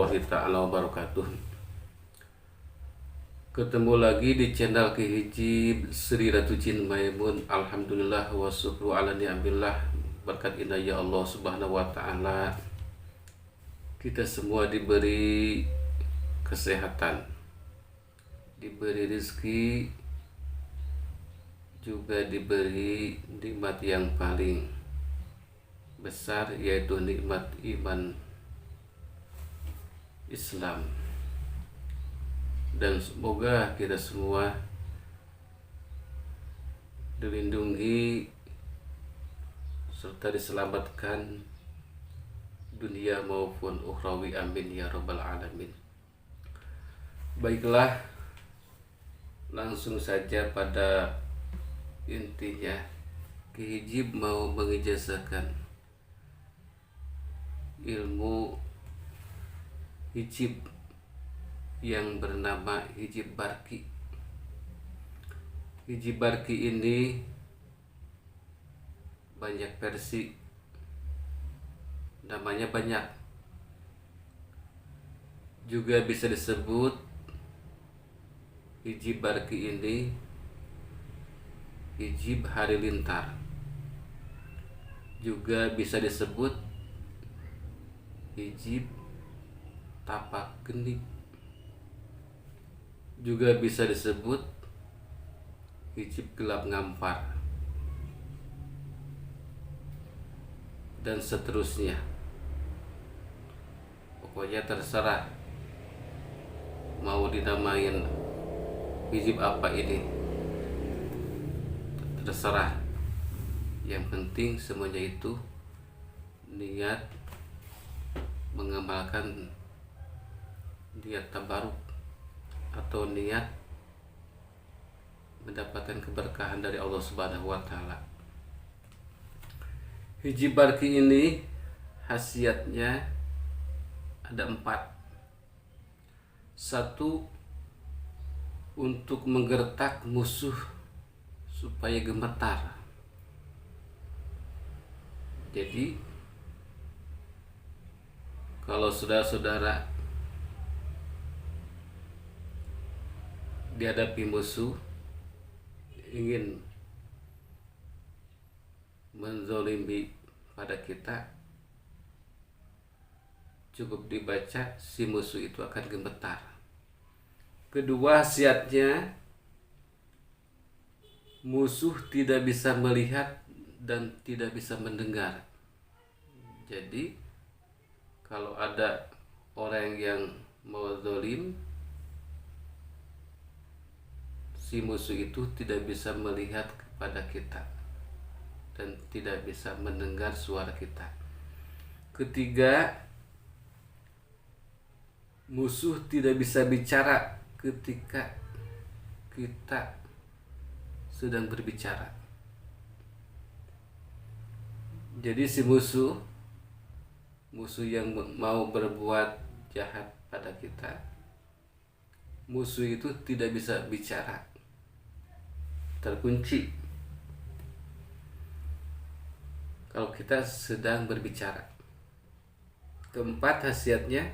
warahmatullahi ta'ala wabarakatuh. Ketemu lagi di channel Ki Hijib Sri Ratu Jin Maimun. Alhamdulillah wa syukru ala ni'amillah. Berkat inayah Allah subhanahu wa ta'ala, kita semua diberi kesehatan, diberi rezeki, juga diberi nikmat yang paling besar, yaitu nikmat iman Islam. Dan semoga kita semua dilindungi serta diselamatkan dunia maupun ukhrawi, amin ya rabbal alamin. Baiklah, langsung saja pada intinya. Ki Hijib mau mengijazahkan ilmu hijib yang bernama hijib barki. Hijib barki ini banyak versi, namanya banyak. Juga bisa disebut hijib barki ini hijib halilintar. Juga bisa disebut hijib tapak geni. Juga bisa disebut hijib gelap ngampar, dan seterusnya. Pokoknya terserah mau dinamain hijib apa ini, terserah. Yang penting semuanya itu niat mengamalkan niat tabaruk atau niat mendapatkan keberkahan dari Allah Subhanahu wa taala. Hijib barki ini khasiatnya ada 4. 1, untuk menggertak musuh supaya gemetar. Jadi kalau saudara-saudara dihadapi musuh ingin menzolimi pada kita, cukup dibaca, si musuh itu akan gemetar. Kedua, khasiatnya musuh tidak bisa melihat dan tidak bisa mendengar. Jadi kalau ada orang yang mau zolim, si musuh itu tidak bisa melihat kepada kita dan tidak bisa mendengar suara kita. Ketiga, musuh tidak bisa bicara ketika kita sedang berbicara. Jadi si musuh yang mau berbuat jahat pada kita, musuh itu tidak bisa bicara, terkunci kalau kita sedang berbicara. Keempat, khasiatnya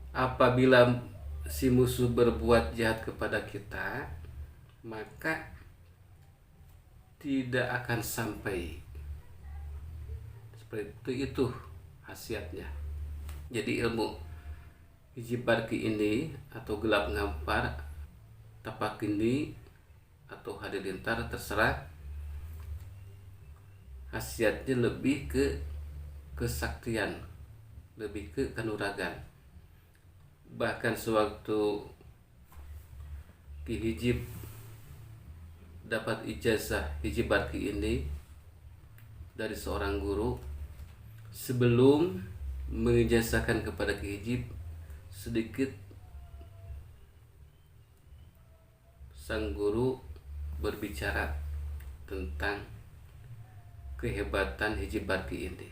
apabila si musuh berbuat jahat kepada kita, maka tidak akan sampai. Seperti itu khasiatnya. Jadi ilmu hijib barki ini atau gelap ngampar, tapak geni atau halilintar, terserah. Khasiatnya lebih ke kesaktian, lebih ke kanuragan. Bahkan sewaktu Ki Hijib dapat ijazah hijib barki ini dari seorang guru, sebelum mengijazahkan kepada Ki Hijib, sedikit sang guru berbicara tentang kehebatan hijib barki ini.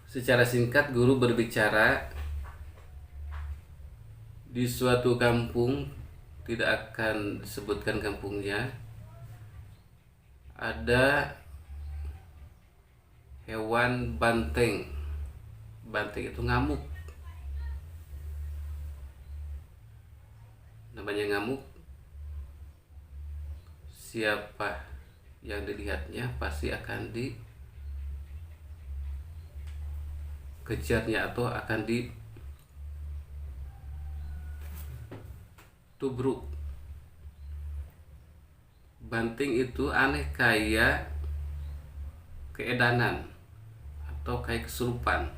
Secara singkat, guru berbicara di suatu kampung, tidak akan disebutkan kampungnya, ada hewan banteng banteng itu ngamuk. Namanya ngamuk, siapa yang dilihatnya pasti akan dikejarnya atau akan ditubruk. Banting itu aneh kayak keedanan atau kayak kesurupan.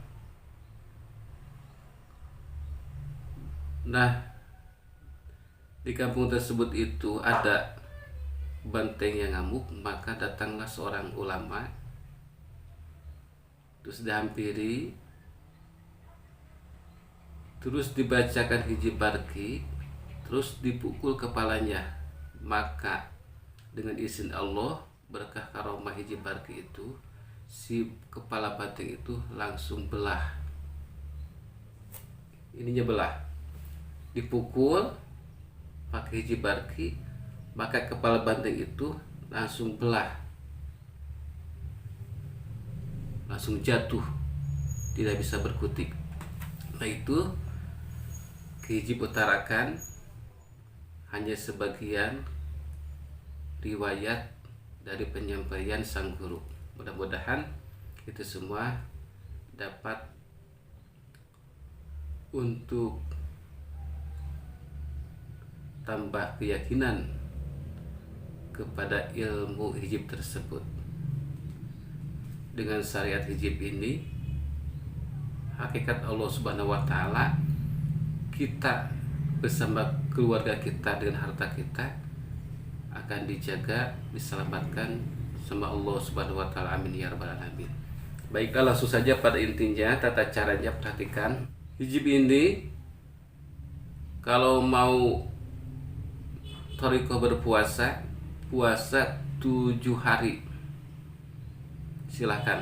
Nah, di kampung tersebut itu ada banteng yang ngamuk, maka datanglah seorang ulama, terus dihampiri, terus dibacakan hiji barki, terus dipukul kepalanya. Maka dengan izin Allah, berkah karomah hiji barki itu, si kepala banteng itu langsung belah. Ininya belah, dipukul pakai hiji barki, maka kepala banteng itu langsung belah, langsung jatuh, tidak bisa berkutik. Nah, itu hiji utarakan hanya sebagian riwayat dari penyampaian sang guru. Mudah-mudahan itu semua dapat untuk tambah keyakinan kepada ilmu hijab tersebut. Dengan syariat hijab ini, hakikat Allah Subhanahu wa taala, kita bersama keluarga kita dengan harta kita akan dijaga, diselamatkan sama Allah Subhanahu wa taala. Amin ya rabbal alamin. Baiklah, langsung saja pada intinya, tata caranya perhatikan. Hijab ini kalau mau thariqah berpuasa, puasa 7 hari, silahkan,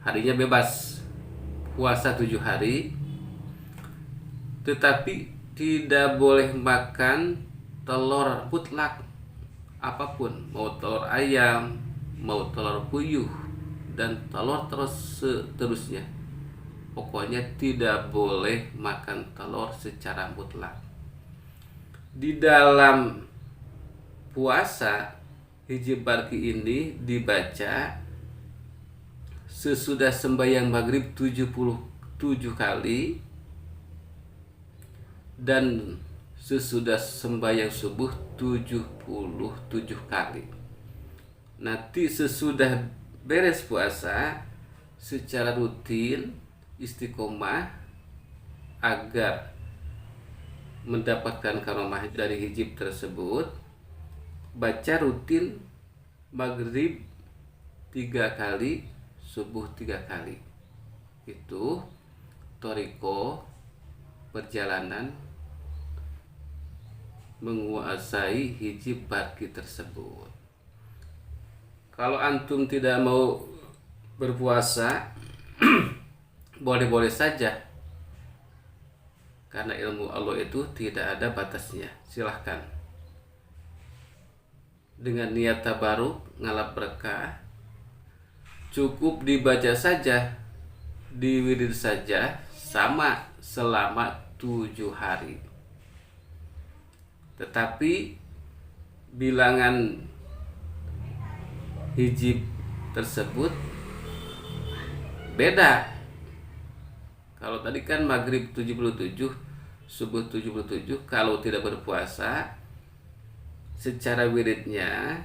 harinya bebas, puasa 7 hari, tetapi tidak boleh makan telur mutlak apapun, mau telur ayam, mau telur puyuh, dan telur terus seterusnya. Pokoknya tidak boleh makan telur secara mutlak. Di dalam puasa, hijab barki ini dibaca sesudah sembahyang maghrib 77 kali dan sesudah sembahyang subuh 77 kali. Nanti sesudah beres puasa, secara rutin istiqomah agar mendapatkan karomah dari hijab tersebut, baca rutin maghrib 3 kali, subuh 3 kali. Itu thariqah perjalanan menguasai hijab barki tersebut. Kalau antum tidak mau berpuasa, boleh-boleh saja, karena ilmu Allah itu tidak ada batasnya. Silahkan dengan niat tabaruk, ngalap berkah, cukup dibaca saja, diwirid saja, sama selama 7 hari. Tetapi bilangan hijab tersebut beda. Kalau tadi kan maghrib 77, subuh 77, kalau tidak berpuasa, secara wiridnya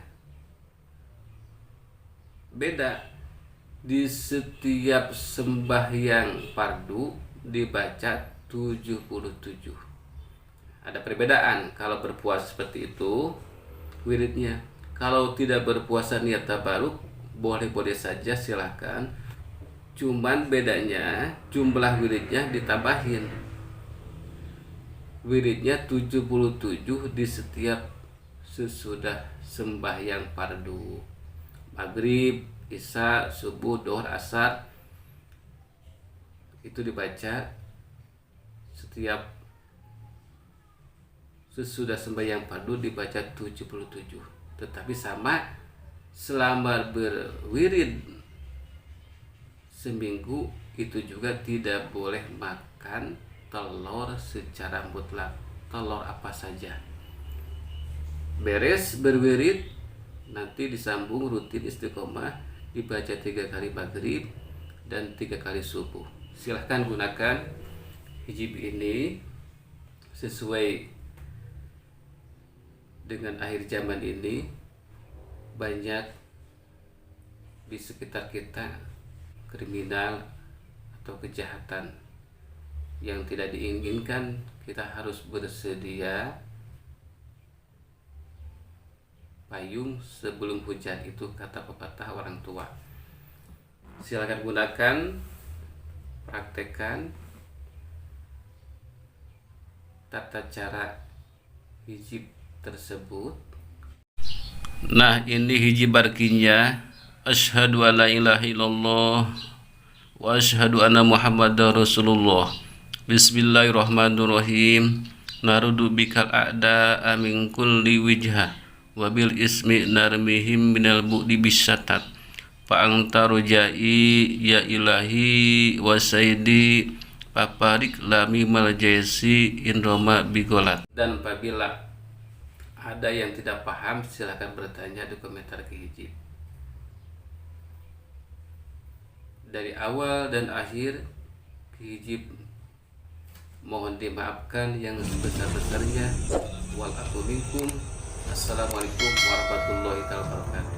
beda. Di setiap sembahyang fardu dibaca 77. Ada perbedaan kalau berpuasa seperti itu wiridnya. Kalau tidak berpuasa niat tabaruk, boleh-boleh saja, silahkan. Cuman bedanya jumlah wiridnya ditambahin. Wiridnya 77 di setiap sesudah sembahyang fardu. Maghrib, isya, subuh, dhuhr, asar, itu dibaca setiap sesudah sembahyang fardu dibaca 77. Tetapi sama selama berwirid seminggu itu juga tidak boleh makan telur secara mutlak, telur apa saja. Beres berwirid, nanti disambung rutin istiqomah, dibaca 3 kali maghrib dan 3 kali subuh. Silahkan gunakan hijab ini sesuai dengan akhir zaman ini. Banyak di sekitar kita kriminal atau kejahatan yang tidak diinginkan. Kita harus bersedia payung sebelum hujan, itu kata pepatah orang tua. Silakan gunakan, praktekkan tata cara hijab tersebut. Nah, ini hijab artinya asyhadu alla ilaha illallah wa asyhadu anna muhammadar rasulullah. Bismillahirrahmanirrahim. Narudu bikal a'da min kulli wijhah wabil ismi narmihim minal bu'di bisyatat fa'angta rujai ya ilahi wa sayyidi paparik lami maljaisi indroma bigolat. Dan apabila ada yang tidak paham, silakan bertanya di komentar ke hijab. Dari awal dan akhir ke hijab mohon dimaafkan yang sebesar-besarnya. Wal aku minkum. Assalamualaikum warahmatullahi wabarakatuh.